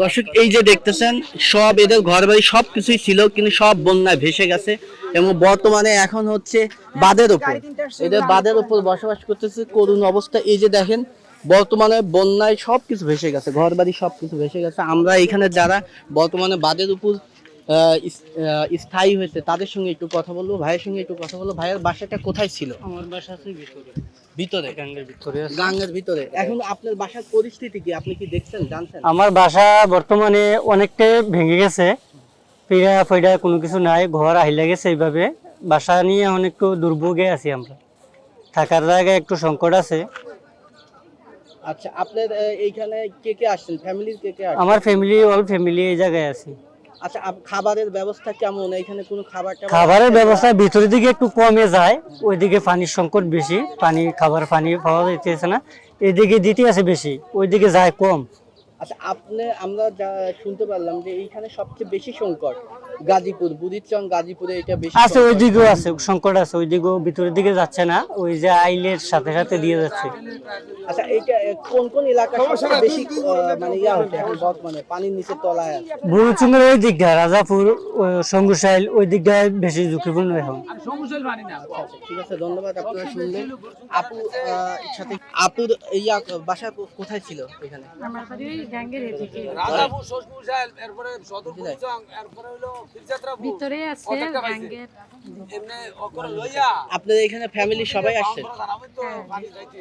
দর্শক এই যে দেখতেছেন সব এদের ঘর বাড়ি সবকিছুই ছিল কিন্তু সব বন্যায় ভেসে গেছে এবং বর্তমানে এখন হচ্ছে বাঁধের উপর এদের বাঁধের উপর বসবাস করতেছে করুণ অবস্থা। এই যে দেখেন বর্তমানে বন্যায় সবকিছু ভেসে গেছে, ঘর বাড়ি সবকিছু ভেসে গেছে। আমরা এখানে যারা বর্তমানে বাঁধের উপর স্থায়ী হয়েছে তাদের সঙ্গে একটু কথা বলবো, ভাইয়ের সঙ্গে একটু কথা বলবো। ভাইয়ের বাসাটা কোথায় ছিল? আমার বাসা আছে ভিতরে, ভিতরে, গাঙ্গের ভিতরে আছে। গাঙ্গের ভিতরে। এখন আপনার বাসার পরিস্থিতি কি, আপনি কি দেখছেন, জানছেন? আমার বাসা বর্তমানে অনেকটা ভেঙে গেছে, পিড়া ফইডা কোনো কিছু নাই, ঘর আহিলা গেছে। এইভাবে বাসা নিয়ে এখন একটু দুর্ভোগে আছি আমরা, থাকার জায়গায় একটু সংকট আছে। আচ্ছা, আপনার এইখানে কে কে আসছেন, ফ্যামিলির কে কে আসছেন? আমার ফ্যামিলি, অল ফ্যামিলি এই জায়গায় আছি। আচ্ছা, খাবারের ব্যবস্থা কেমন এখানে? কোনো খাবার খাবারের ব্যবস্থা ভিতরের দিকে একটু কমে যায়, ওইদিকে পানির সংকট বেশি, পানি পাওয়া যাইতেছে না। এদিকে দিতে আছে বেশি, ওইদিকে যায় কম। আচ্ছা, আমরা যা শুনতে পারলাম যে এইখানে সবচেয়ে বেশি সংকট গাজীপুর, বুড়িচং গাজীপুরে এটা বেশি আছে, সংকট। ওইদিকেও আছে সংকট আছে, ওইদিকেও ভিতরের দিকে যাচ্ছে না, ওই যে আইলের সাথে সাথে দিয়ে যাচ্ছে। আচ্ছা, এইটা কোন কোন এলাকা সবচেয়ে বেশি মানে হচ্ছে এখন বর্তমানে পানির নিচে তলায় আছে? বুড়িচুঙ্গের ওই দিকটা, রাজাপুর, সঙ্গুশাইল, ওই দিকটা বেশি ঝুঁকিপূর্ণ এখন। আচ্ছা, ঠিক আছে, ধন্যবাদ। আপনারা শুনলেন আপু সাথে আপুর বাসা কোথায় ছিল এখানে? আমার বাড়ি ওই গাঙ্গের এদিকে রাজাপুর শ্বশুরশাল, এরপরে সদরপুর চং, এরপরে হইলো খিলযাত্রাপুর ভিতরে আছে কতটা পাইছে? গাঙ্গের। এমনি ওকরে লইয়া আপনাদের এখানে ফ্যামিলি সবাই আসছেন? আমি তো পানি যাইতে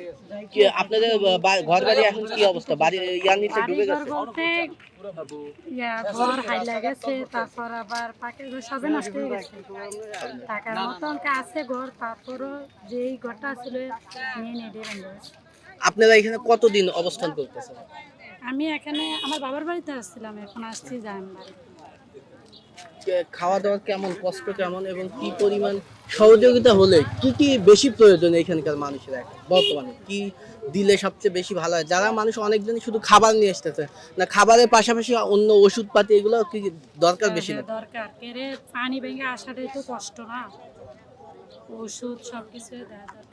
কি আপনাদের ঘর বাড়ি এখন কি অবস্থা? বাড়ি ইয়ার নিচে ডুবে বাড়িঘর গেছে? বলতে ঘর হাইলা গেছে, তারপর আবার পাকের ঘর সবে নষ্ট হয়ে গেছে। টাকার মতন আছে ঘর, তারপরও যেই ঘরটা ছিল নিয়ে নিয়ে দিয়ে ভেঙে গেছে। আপনারা এখানে কতদিন অবস্থান করতেছেন? আমি এখানে আমার বাবার বাড়িতে আসছিলাম, এখন আসছি যাই বাড়ি। খাওয়া দাওয়া কেমন, কষ্ট কেমন এবং কি পরিমাণ সহযোগিতা হলে কি কি বেশি প্রয়োজন এখানকার মানুষের এখন বর্তমানে কি দিলে সবচেয়ে বেশি ভালো হয়? যারা মানুষ অনেকদিন শুধু খাবার নিয়ে আসতেছে না, খাবারের পাশাপাশি অন্য ওষুধপাতি এগুলো কি দরকার বেশি না? দরকার কেড়ে পানি ভেঙে আসাটাই তো কষ্ট না, ওষুধ সবকিছু দেওয়া দরকার।